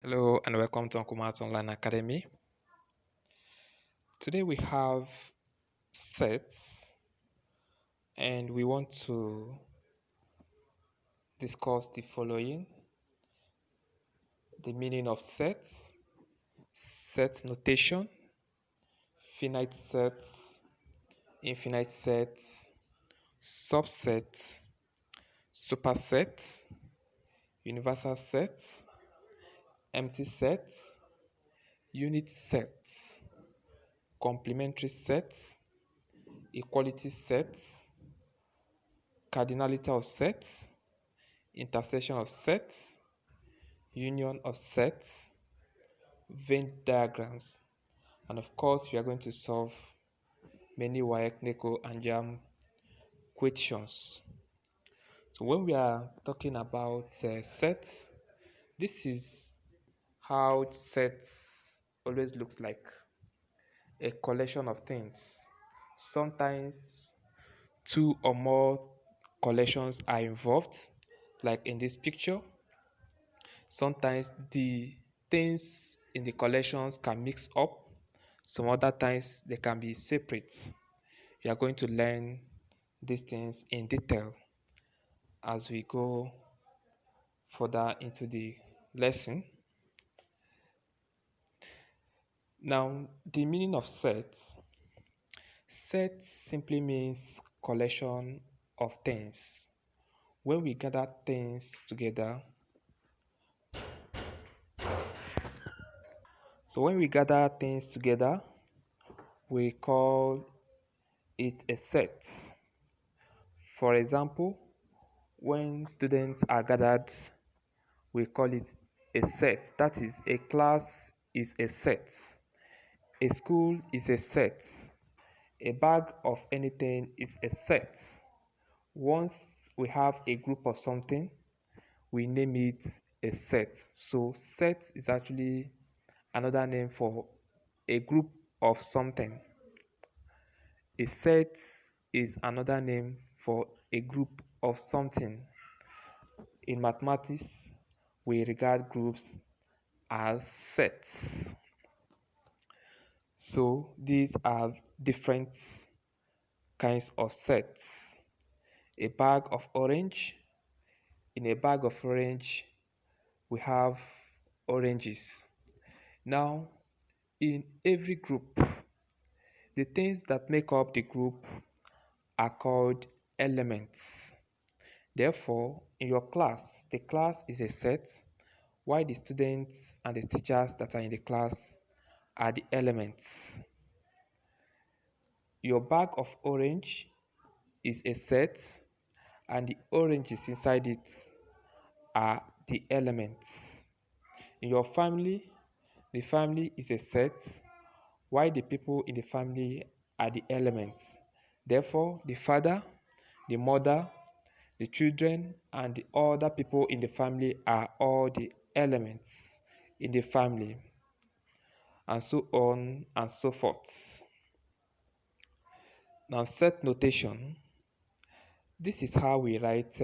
Hello and welcome to Uncle Online Academy. Today we have sets and we want to discuss the following: the meaning of sets, set notation, finite sets, infinite sets, subsets, supersets, universal sets, empty sets, unit sets, complementary sets, equality sets, cardinality of sets, intersection of sets, union of sets, Venn diagrams, and of course we are going to solve many WAEC, NECO and JAM questions. So when we are talking about sets, this is how sets always looks like: a collection of things. Sometimes two or more collections are involved, like in this picture. Sometimes the things in the collections can mix up. Some other times they can be separate. You are going to learn these things in detail as we go further into the lesson. Now, the meaning of sets. Set simply means collection of things. When we gather things together, we call it a set. For example, when students are gathered, we call it a set. That is, a class is a set. A school is a set. A bag of anything is a set. Once we have a group of something, we name it a set. So set is actually another name for a group of something. A set is another name for a group of something. In mathematics, we regard groups as sets. So these are different kinds of sets. A bag of orange. In a bag of orange, we have oranges. Now, in every group, the things that make up the group are called elements. Therefore, in your class, the class is a set, while the students and the teachers that are in the class are the elements. Your bag of orange is a set, and the oranges inside it are the elements. In your family, the family is a set, while the people in the family are the elements. Therefore, the father, the mother, the children, and the other people in the family are all the elements in the family, and so on and so forth. Now, set notation. This is how we write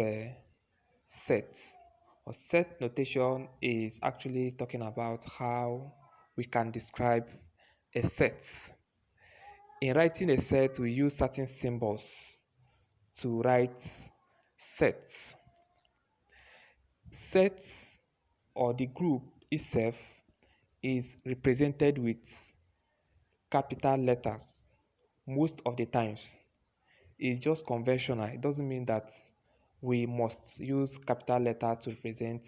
sets. Or set notation is actually talking about how we can describe a set. In writing a set, we use certain symbols to write sets. Sets or the group itself is represented with capital letters most of the times. It's just conventional. It doesn't mean that we must use capital letter to represent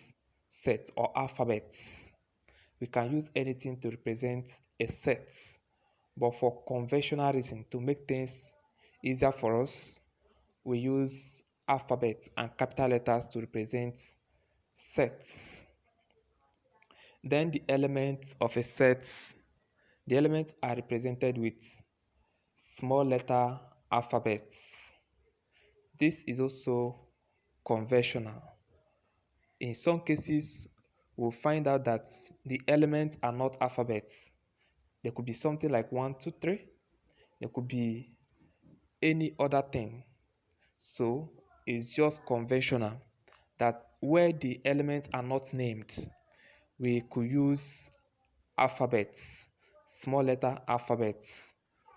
sets or alphabets. We can use anything to represent a set, but for conventional reason, to make things easier for us, we use alphabet and capital letters to represent sets. Then the elements of a set, the elements are represented with small letter alphabets. This is also conventional. In some cases, we'll find out that the elements are not alphabets. There could be something like 1, 2, 3. There could be any other thing. So it's just conventional that where the elements are not named, we could use alphabets, small letter alphabets,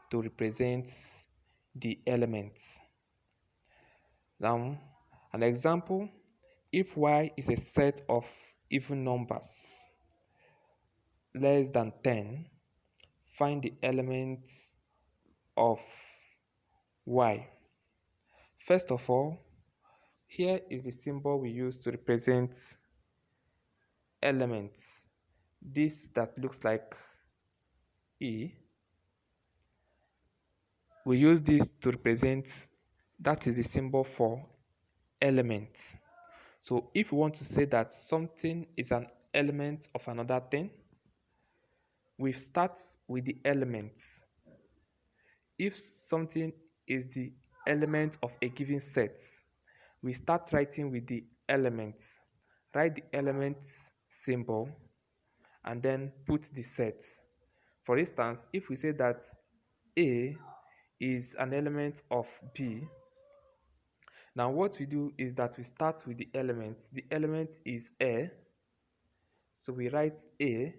to represent the elements. Now, an example, if y is a set of even numbers less than 10, find the elements of y. First of all, here is the symbol we use to represent elements. This that looks like E, we use this to represent, that is the symbol for elements. So if we want to say that something is an element of another thing, we start with the elements. If something is the element of a given set, we start writing with the elements. Write the elements symbol and then put the set. For instance, if we say that A is an element of B, now what we do is that we start with the element. The element is A, so we write A,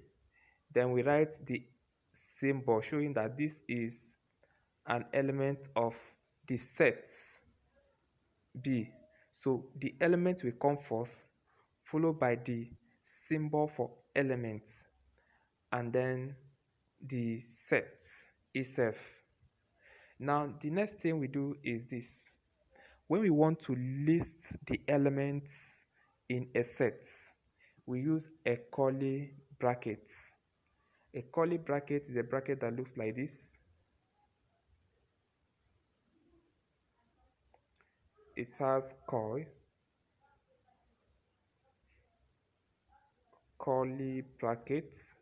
then we write the symbol showing that this is an element of the set B. So the element will come first, followed by the symbol for elements, and then the set itself. Now the next thing we do is this. When we want to list the elements in a set, we use a curly bracket. A curly bracket is a bracket that looks like this. It has curly brackets,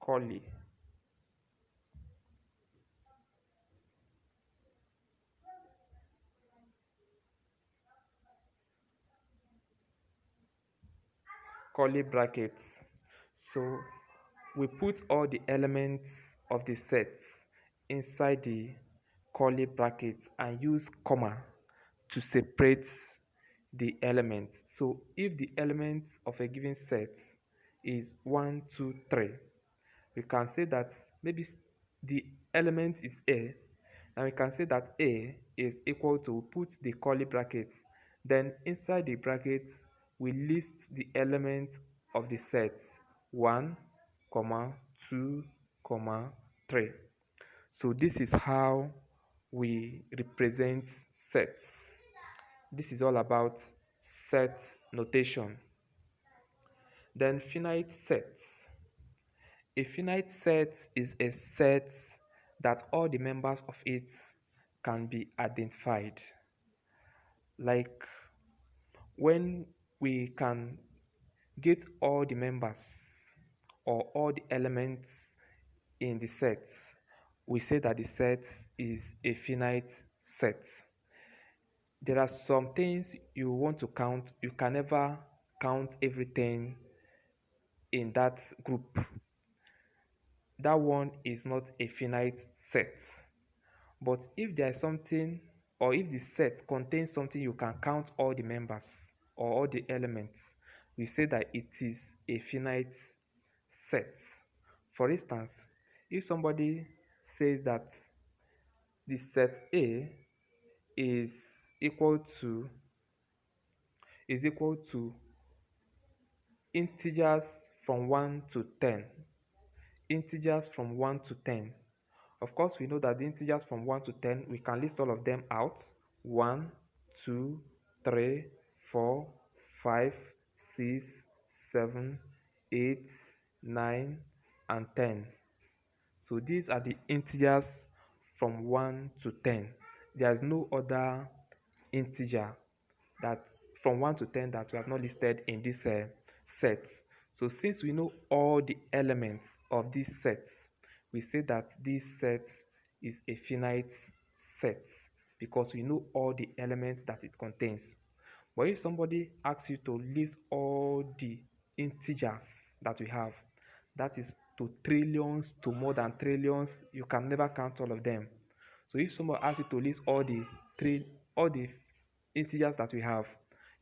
curly. Curly brackets. So we put all the elements of the sets inside the curly brackets and use comma to separate the elements. So if the elements of a given set is 1, 2, 3, we can say that maybe the element is A, and we can say that A is equal to, put the curly brackets, then inside the brackets we list the elements of the set 1, 2, 3. So this is how we represent sets. This is all about set notation. Then finite sets. A finite set is a set that all the members of it can be identified. Like when we can get all the members or all the elements in the set, we say that the set is a finite set. There are some things you want to count, you can never count everything in that group. That one is not a finite set. But if there is something, or if the set contains something you can count all the members or all the elements, we say that it is a finite set. For instance, if somebody says that the set A is equal to integers from 1 to 10. Integers from 1 to 10. Of course, we know that the integers from 1 to 10, we can list all of them out. 1, 2, 3, 4, 5, 6, 7, 8, 9, and 10. So these are the integers from 1 to 10. There is no other integer that from 1 to 10 that we have not listed in this set. So since we know all the elements of this set, we say that this set is a finite set because we know all the elements that it contains. But if somebody asks you to list all the integers that we have, that is to trillions, to more than trillions, you can never count all of them. So if someone asks you to list all the integers that we have,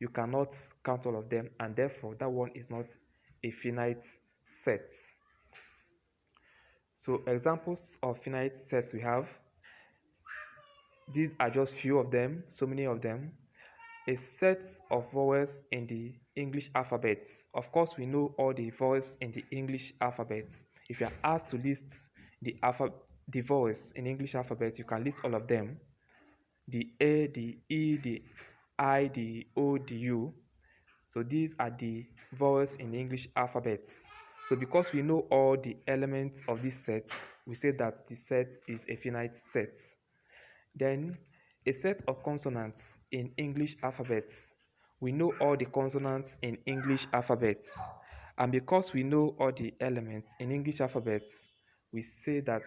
you cannot count all of them, and therefore that one is not a finite set. So examples of finite sets we have, these are just few of them, so many of them. A set of vowels in the English alphabet. Of course, we know all the vowels in the English alphabet. If you are asked to list the vowels in English alphabet, you can list all of them. The A, the E, the I, the O, the U. So these are the vowels in the English alphabet. So because we know all the elements of this set, we say that the set is a finite set. Then a set of consonants in English alphabets. We know all the consonants in English alphabets. And because we know all the elements in English alphabets, we say that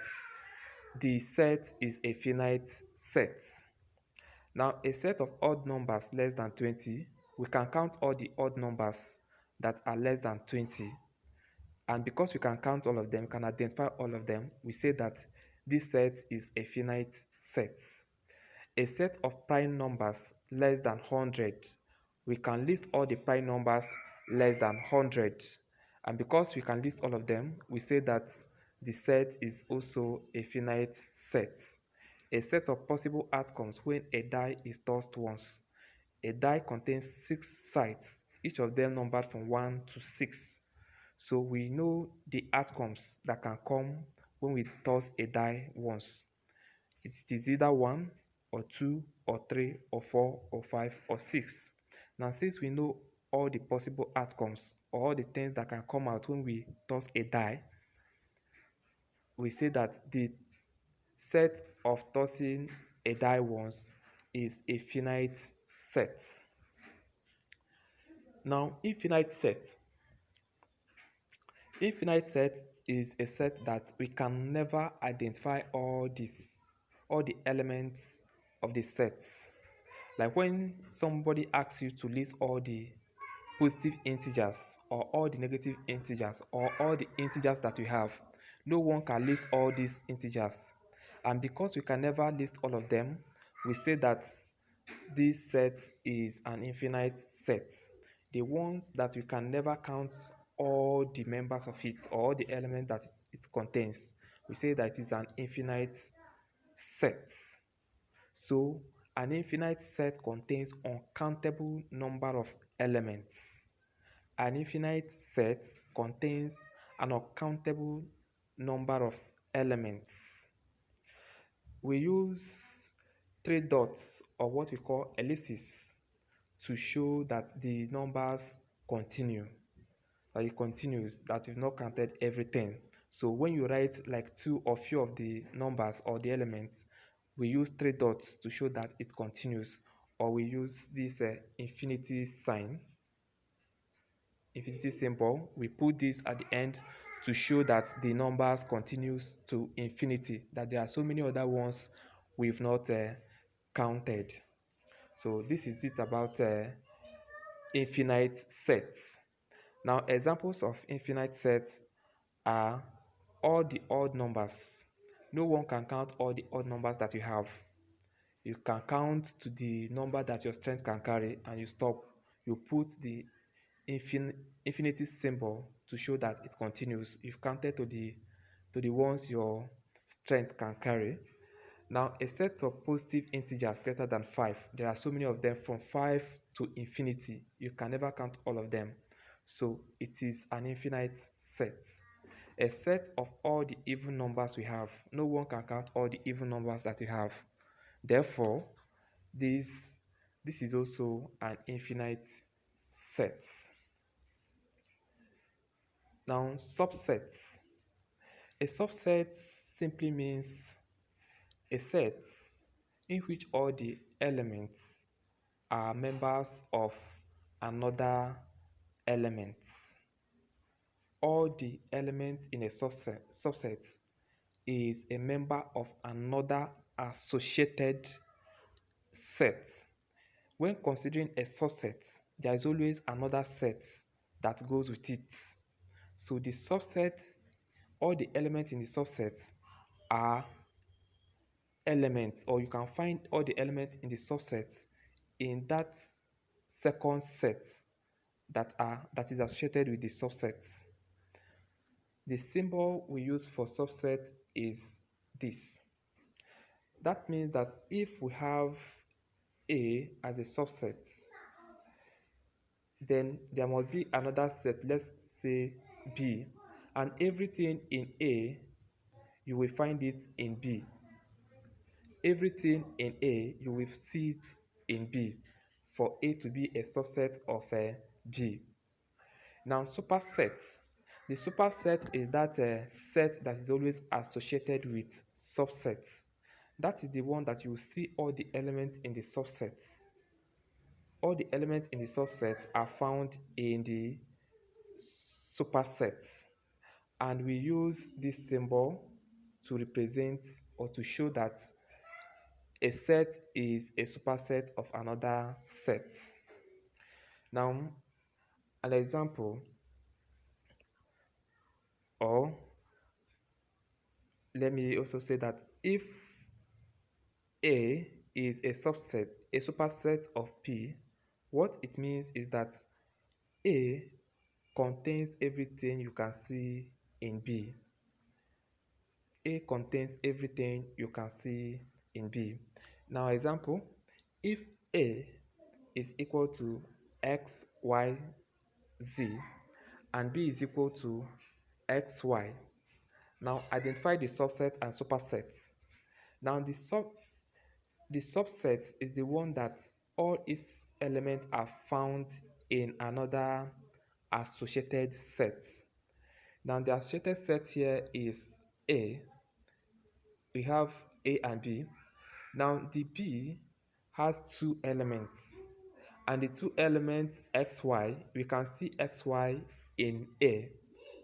the set is a finite set. Now, a set of odd numbers less than 20, we can count all the odd numbers that are less than 20. And because we can count all of them, can identify all of them, we say that this set is a finite set. A set of prime numbers less than 100, we can list all the prime numbers less than 100. And because we can list all of them, we say that the set is also a finite set. A set of possible outcomes when a die is tossed once. A die contains 6 sides, each of them numbered from 1 to 6. So we know the outcomes that can come when we toss a die once. It is either 1 or 2 or 3 or 4 or 5 or 6. Now, since we know all the possible outcomes or all the things that can come out when we toss a die, we say that the set of tossing a die once is a finite set. Now, infinite set. Infinite set is a set that we can never identify all the elements of the sets. Like when somebody asks you to list all the positive integers or all the negative integers or all the integers that we have, no one can list all these integers. And because we can never list all of them, we say that this set is an infinite set. The ones that we can never count all the members of it or all the elements that it contains, we say that it is an infinite set. So an infinite set contains uncountable number of elements. An infinite set contains an uncountable number of elements. We use 3 dots or what we call ellipses to show that the numbers continue, that it continues, that you've not counted everything. So when you write like 2 or few of the numbers or the elements, we use 3 dots to show that it continues, or we use this infinity sign, infinity symbol. We put this at the end to show that the numbers continues to infinity, that there are so many other ones we've not counted. So this is it about infinite sets. Now, examples of infinite sets are all the odd numbers. No one can count all the odd numbers that you have. You can count to the number that your strength can carry and you stop. You put the infinity symbol to show that it continues. You've counted to the ones your strength can carry. Now, a set of positive integers greater than 5. There are so many of them from 5 to infinity. You can never count all of them. So it is an infinite set. A set of all the even numbers we have. No one can count all the even numbers that we have. Therefore, this is also an infinite set. Now, subsets. A subset simply means a set in which all the elements are members of another element. All the elements in a subset is a member of another associated set. When considering a subset, there is always another set that goes with it. So the subset, all the elements in the subset are elements, or you can find all the elements in the subset in that second set that is associated with the subsets. The symbol we use for subset is this. That means that if we have A as a subset, then there must be another set, let's say B, and everything in A, you will find it in B. Everything in A, you will see it in B for A to be a subset of B. Now, supersets. The superset is that set that is always associated with subsets. That is the one that you will see all the elements in the subsets. All the elements in the subset are found in the supersets, and we use this symbol to represent or to show that a set is a superset of another set. Now, an example, or let me also say that if A is a superset of P, what it means is that A contains everything you can see in B. A contains everything you can see in B. Now, example, if A is equal to X, Y, Z, and B is equal to X, Y. Now, identify the subset and supersets. Now, the subset is the one that all its elements are found in another associated set. Now, the associated set here is A. We have A and B. Now, the B has two elements, and the two elements XY, we can see XY in A.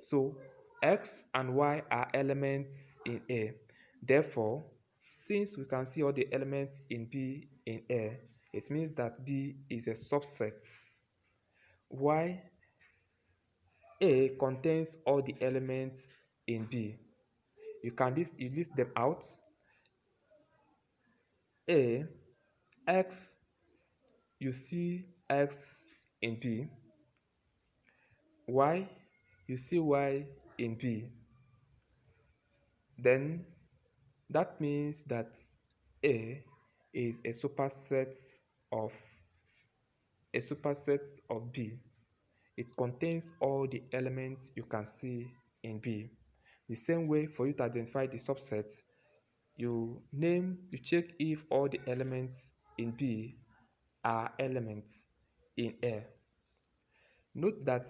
So, X and Y are elements in A. Therefore, since we can see all the elements in B in A, it means that B is a subset. Why? A contains all the elements in B. You list them out. A, X, you see X in B. Y, you see Y in B. Then that means that A is of a superset of B. It contains all the elements you can see in B. The same way, for you to identify the subset, you check if all the elements in B are elements in A. Note that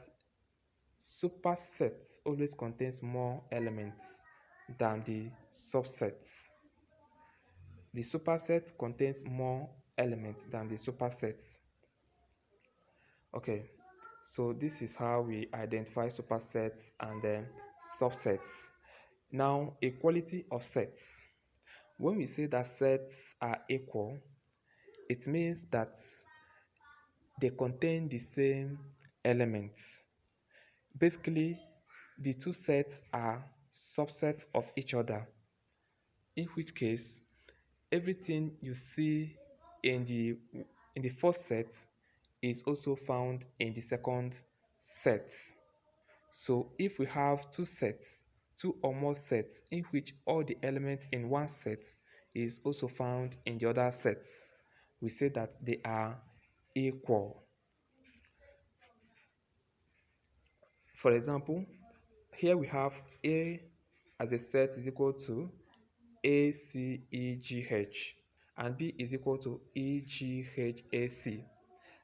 supersets always contains more elements than the subsets. The superset contains more elements than the supersets. Okay, so this is how we identify supersets and then subsets. Now, equality of sets. When we say that sets are equal, it means that they contain the same elements. Basically, the two sets are subsets of each other, in which case everything you see in the first set is also found in the second set. So if we have two or more sets in which all the elements in one set is also found in the other set, we say that they are equal. For example, here we have A as a set is equal to A, C, E, G, H, and B is equal to E, G, H, A, C.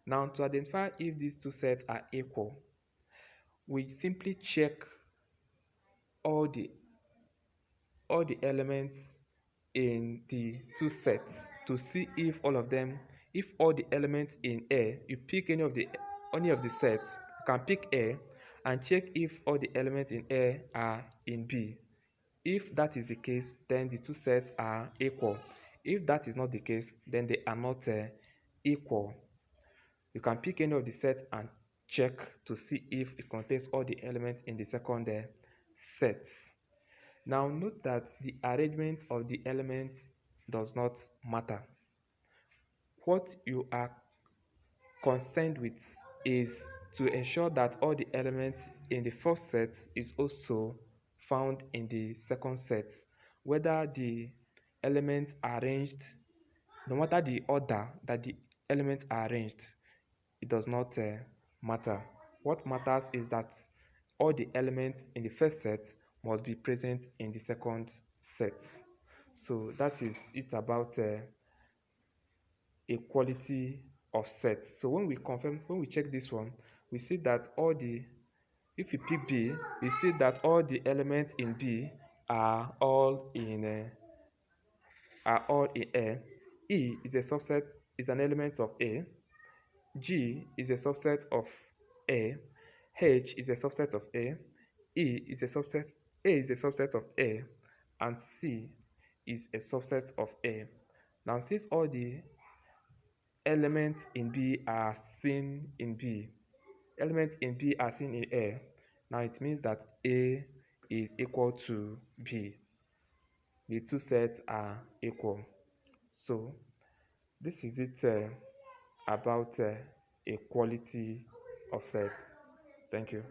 Now, to identify if these two sets are equal, we simply check all the elements in the two sets to see if all the elements in A, you pick any of the sets, you can pick A and check if all the elements in A are in B. If that is the case, then the two sets are equal. If that is not the case, then they are not equal. You can pick any of the sets and check to see if it contains all the elements in the second set. Now note that the arrangement of the elements does not matter. What you are concerned with is to ensure that all the elements in the first set is also found in the second set, whether the elements are arranged, no matter the order that the elements are arranged, it does not matter. What matters is that all the elements in the first set must be present in the second set. So that is it about equality of sets. So when we check this one, we see that if we pick B, we see that all the elements in B are all in A. E is a subset, is an element of A. G is a subset of A. H is a subset of A. E is a subset. A is a subset of A, and C is a subset of A. Now, since all the elements in B are seen in B, elements in B are seen in A, now it means that A is equal to B. The two sets are equal. So this is it about equality of sets. Thank you.